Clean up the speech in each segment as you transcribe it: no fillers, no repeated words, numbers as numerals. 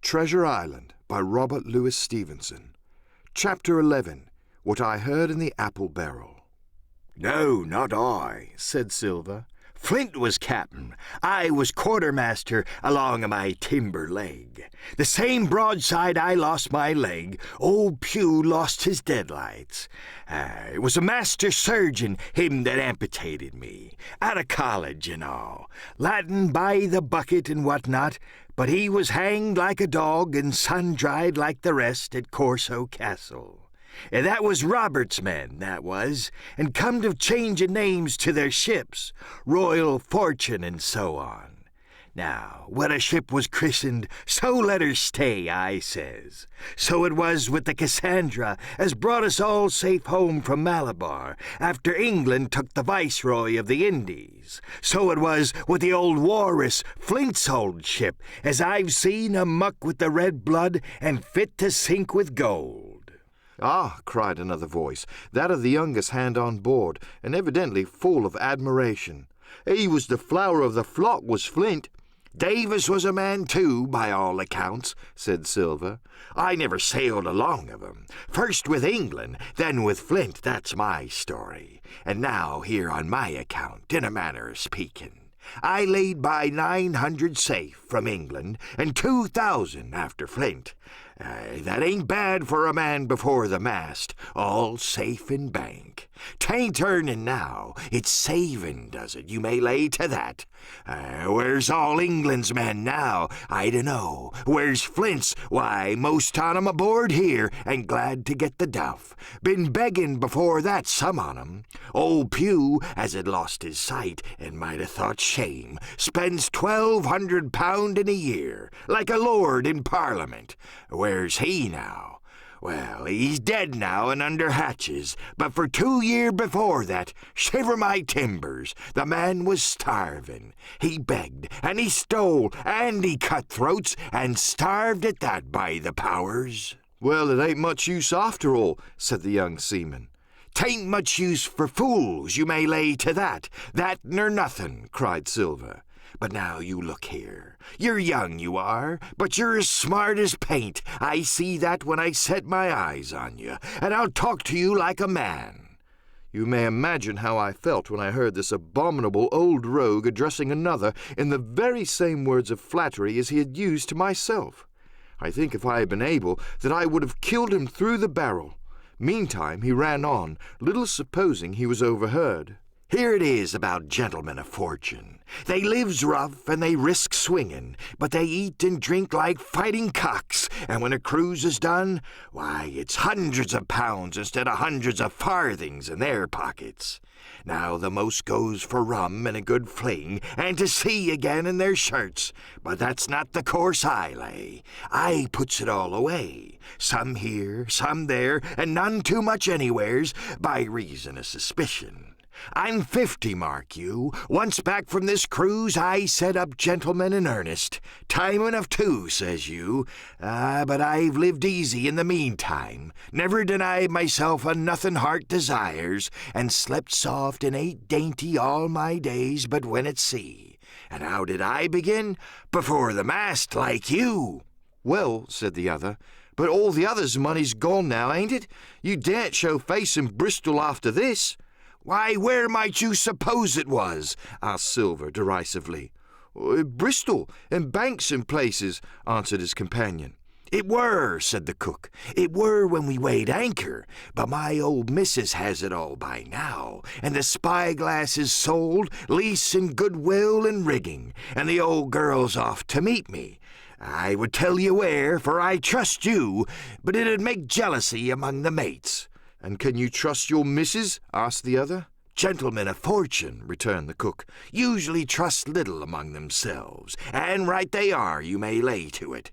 Treasure Island by Robert Louis Stevenson. Chapter 11. What I Heard in the Apple Barrel. "No, not I," said Silver. "Flint was captain. I was quartermaster along of my timber leg. The same broadside I lost my leg, old Pugh lost his deadlights. It was a master surgeon, him that amputated me, out of college and all, Latin by the bucket and what not, but he was hanged like a dog and sun-dried like the rest at Corso Castle. That was Robert's men, that was, and come to changing names to their ships, Royal Fortune and so on. Now, when a ship was christened, so let her stay, I says. So it was with the Cassandra, as brought us all safe home from Malabar, after England took the Viceroy of the Indies. So it was with the old Walrus, Flint's old ship, as I've seen amuck with the red blood and fit to sink with gold." "Ah," cried another voice, that of the youngest hand on board, and evidently full of admiration. "He was the flower of the flock, was Flint." "Davis was a man, too, by all accounts," said Silver. "I never sailed along of him. First with England, then with Flint, that's my story. And now here on my account, in a manner of speaking. I laid by 900 safe from England, and 2,000 after Flint. That ain't bad for a man before the mast, all safe in bank. 'Tain't earning now, it's saving, does it, you may lay to that. Where's all England's men now? I dunno. Where's Flint's? Why, most on 'em aboard here, and glad to get the duff. Been begging before that, some on 'em. Old Pugh, as had lost his sight, and might have thought shame, spends £1,200 in a year, like a lord in Parliament. Where's he now? Well, he's dead now and under hatches, but for 2 years before that, shiver my timbers, the man was starving. He begged, and he stole, and he cut throats, and starved at that, by the powers." "Well, it ain't much use after all," said the young seaman. "'Tain't much use for fools, you may lay to that. That nor nothing," cried Silver. "But now you look here. You're young, you are, but you're as smart as paint. I see that when I set my eyes on you, and I'll talk to you like a man." You may imagine how I felt when I heard this abominable old rogue addressing another in the very same words of flattery as he had used to myself. I think if I had been able, that I would have killed him through the barrel. Meantime he ran on, little supposing he was overheard. "Here it is about gentlemen of fortune. They lives rough and they risk swinging, but they eat and drink like fighting cocks, and when a cruise is done, why, it's hundreds of pounds instead of hundreds of farthings in their pockets. Now the most goes for rum and a good fling, and to sea again in their shirts, but that's not the course I lay. I puts it all away, some here, some there, and none too much anywheres, by reason of suspicion. I'm 50, mark you. Once back from this cruise, I set up gentlemen in earnest. Time enough too, says you. But I've lived easy in the meantime, never denied myself a nothing heart desires, and slept soft and ate dainty all my days but when at sea. And how did I begin? Before the mast, like you." "Well," said the other, "but all the others' money's gone now, ain't it? You daren't show face in Bristol after this." "Why, where might you suppose it was?" asked Silver derisively. "Bristol and Banks and places," answered his companion. "It were," said the cook. "It were when we weighed anchor, but my old missus has it all by now, and the spyglass is sold, lease and goodwill and rigging, and the old girl's off to meet me. I would tell you where, for I trust you, but it'd make jealousy among the mates." "And can you trust your missus?" asked the other. "Gentlemen of fortune," returned the cook, "usually trust little among themselves, and right they are, you may lay to it.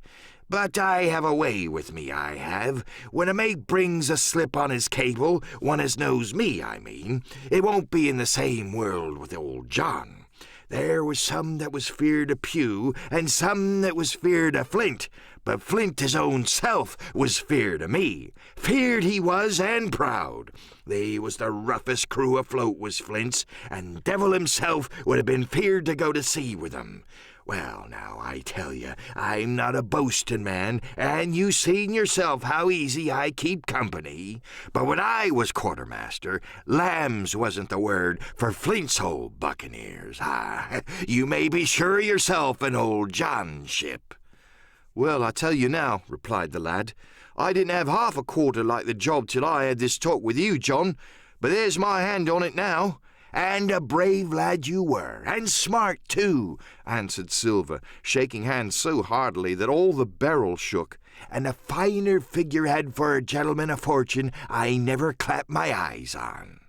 But I have a way with me, I have. When a mate brings a slip on his cable, one as knows me, I mean, it won't be in the same world with old John. There was some that was feared of Pugh, and some that was feared of Flint, but Flint his own self was feared of me. Feared he was, and proud. They was the roughest crew afloat, was Flint's, and devil himself would have been feared to go to sea with them. Well, now, I tell you, I'm not a boasting man, and you seen yourself how easy I keep company. But when I was quartermaster, lambs wasn't the word for Flint's old buccaneers. Ah, you may be sure yourself an old John ship. Well, I tell you now, replied the lad, I didn't have half a quarter like the job till I had this talk with you, John, but there's my hand on it now. And a brave lad you were, and smart too, answered Silver, shaking hands so heartily that all the barrel shook. And a finer figurehead for a gentleman of fortune I never clapped my eyes on.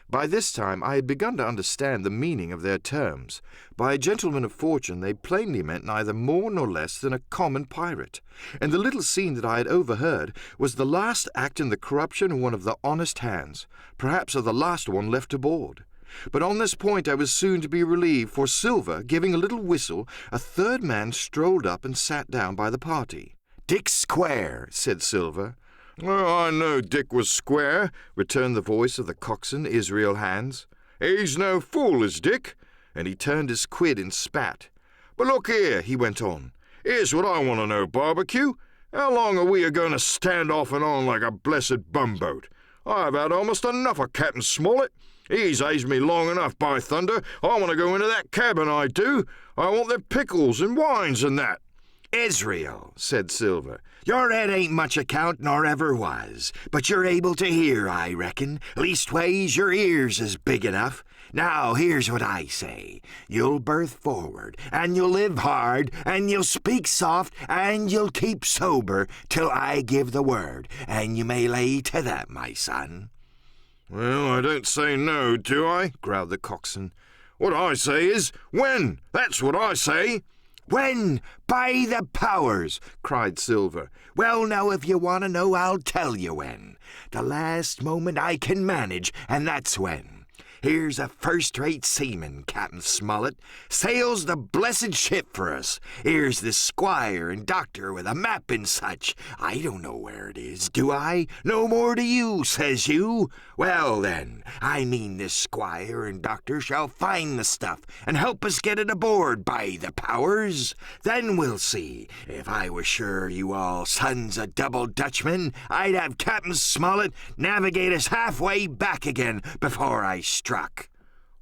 By this time I had begun to understand the meaning of their terms. By a gentleman of fortune they plainly meant neither more nor less than a common pirate, and the little scene that I had overheard was the last act in the corruption of one of the honest hands, perhaps of the last one left aboard. But on this point I was soon to be relieved, for Silver, giving a little whistle, a third man strolled up and sat down by the party. "Dick Square," said Silver. "Well, I know Dick was square," returned the voice of the coxswain, Israel Hands. "He's no fool, is Dick," and he turned his quid and spat. "But look here," he went on, "here's what I want to know, Barbecue. How long are we a-going to stand off and on like a blessed bumboat? I've had almost enough of Captain Smollett. He's hazed me long enough, by thunder. I want to go into that cabin, I do. I want their pickles and wines and that." "Israel," said Silver, "your head ain't much account nor ever was, but you're able to hear, I reckon. Leastways, your ears is big enough. Now, here's what I say. You'll berth forward, and you'll live hard, and you'll speak soft, and you'll keep sober till I give the word, and you may lay to that, my son." "Well, I don't say no, do I?" growled the coxswain. "What I say is, when? That's what I say." "When? By the powers!" cried Silver. "Well, now, if you want to know, I'll tell you when. The last moment I can manage, and that's when. Here's a first-rate seaman, Captain Smollett. Sails the blessed ship for us. Here's the squire and doctor with a map and such. I don't know where it is, do I? No more do you, says you. Well, then, I mean this squire and doctor shall find the stuff and help us get it aboard, by the powers. Then we'll see. If I was sure you all sons of double Dutchmen, I'd have Captain Smollett navigate us halfway back again before I struck."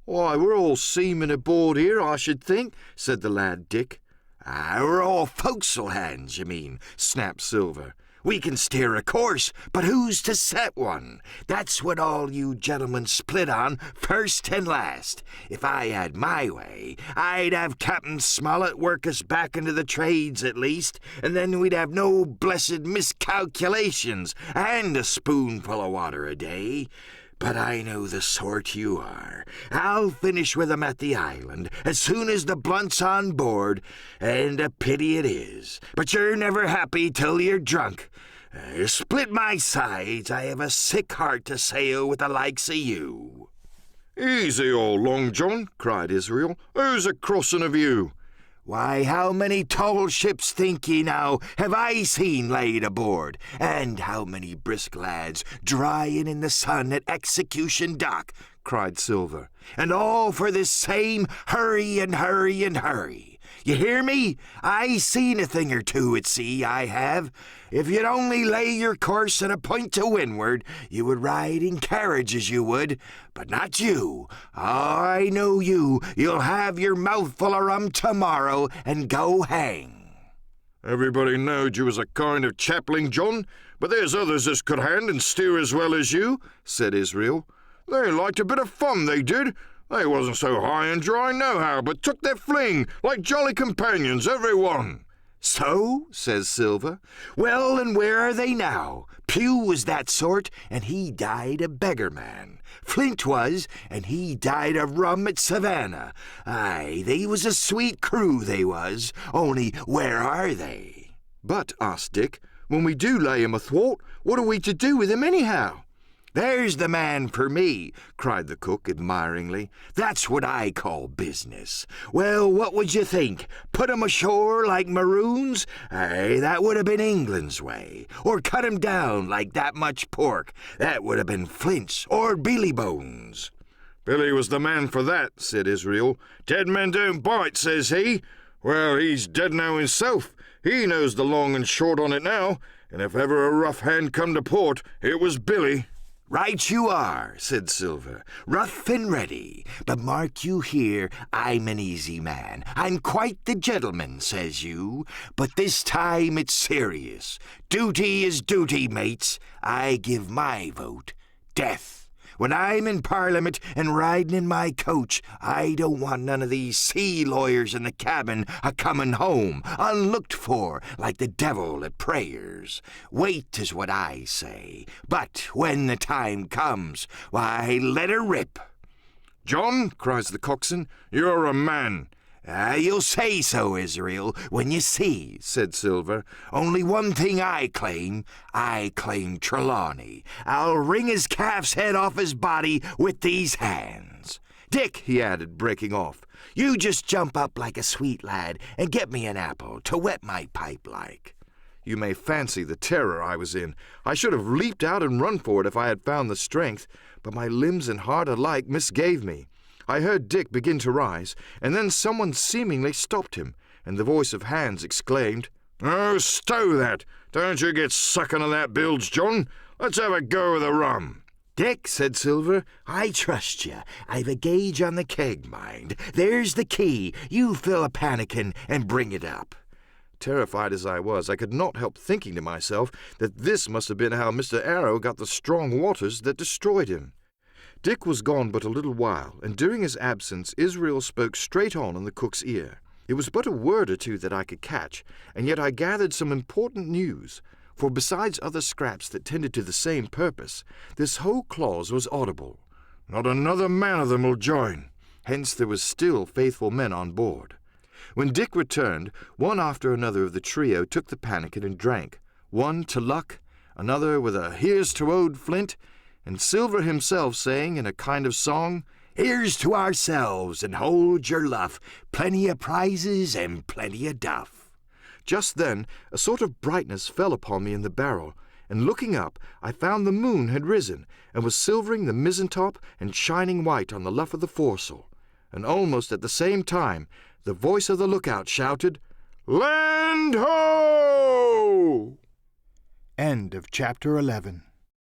"Why, we're all seamen aboard here, I should think," said the lad Dick. "We're all forecastle hands, you mean," snapped Silver. "We can steer a course, but who's to set one? That's what all you gentlemen split on, first and last. If I had my way, I'd have Captain Smollett work us back into the trades at least, and then we'd have no blessed miscalculations and a spoonful of water a day. But I know the sort you are. I'll finish with 'em at the island as soon as the blunt's on board, and a pity it is. But you're never happy till you're drunk. Split my sides, I have a sick heart to sail with the likes of you." "Easy, old Long John," cried Israel. "Who's a-crossing of you?" "Why, how many tall ships, think ye now, have I seen laid aboard? And how many brisk lads drying in the sun at Execution Dock?" cried Silver. "And all for this same hurry and hurry and hurry. You hear me? I seen a thing or two at sea, I have. If you'd only lay your course and a point to windward, you would ride in carriages, you would. But not you. I know you. You'll have your mouthful of rum tomorrow and go hang." "Everybody knowed you was a kind of chaplain, John, but there's others as could hand and steer as well as you," said Israel. "They liked a bit of fun, they did. They wasn't so high and dry nohow, but took their fling, like jolly companions, every one." "So?" says Silver. "Well, and where are they now? Pew was that sort, and he died a beggar man. Flint was, and he died of rum at Savannah. Aye, they was a sweet crew, they was. Only where are they?" "But," asked Dick, "when we do lay him athwart, what are we to do with him anyhow?" "There's the man for me," cried the cook admiringly. "That's what I call business. Well, what would you think? Put 'em ashore like maroons? Aye, that would have been England's way. Or cut 'em down like that much pork. That would have been Flint's or Billy Bones." "Billy was the man for that," said Israel. "Dead men don't bite, says he. Well, he's dead now himself. He knows the long and short on it now, and if ever a rough hand come to port, it was Billy." "Right you are," said Silver, "rough and ready. But mark you here, I'm an easy man. I'm quite the gentleman, says you. But this time it's serious. Duty is duty, mates. I give my vote. Death. When I'm in Parliament and riding in my coach, I don't want none of these sea lawyers in the cabin a-comin' home, unlooked for, like the devil at prayers. Wait is what I say. But when the time comes, why, let her rip." "John," cries the coxswain, "you're a man." "You'll say so, Israel, when you see," said Silver. "Only one thing I claim Trelawney. I'll wring his calf's head off his body with these hands. Dick," he added, breaking off, "you just jump up like a sweet lad and get me an apple to wet my pipe like." You may fancy the terror I was in. I should have leaped out and run for it if I had found the strength, but my limbs and heart alike misgave me. I heard Dick begin to rise, and then someone seemingly stopped him, and the voice of Hans exclaimed, "Oh, stow that! Don't you get sucking on that bilge, John. Let's have a go of the rum." "Dick," said Silver, "I trust you. I've a gauge on the keg, mind. There's the key. You fill a pannikin and bring it up." Terrified as I was, I could not help thinking to myself that this must have been how Mr. Arrow got the strong waters that destroyed him. Dick was gone but a little while, and during his absence Israel spoke straight on in the cook's ear. It was but a word or two that I could catch, and yet I gathered some important news, for besides other scraps that tended to the same purpose, this whole clause was audible. "Not another man of them will join." Hence there was still faithful men on board. When Dick returned, one after another of the trio took the pannikin and drank, one to luck, another with a "Here's to old Flint," and Silver himself saying in a kind of song, "Here's to ourselves, and hold your luff, plenty of prizes and plenty of duff." Just then a sort of brightness fell upon me in the barrel, and looking up I found the moon had risen, and was silvering the mizzen-top and shining white on the luff of the foresail, and almost at the same time the voice of the lookout shouted, "Land ho!" End of chapter 11.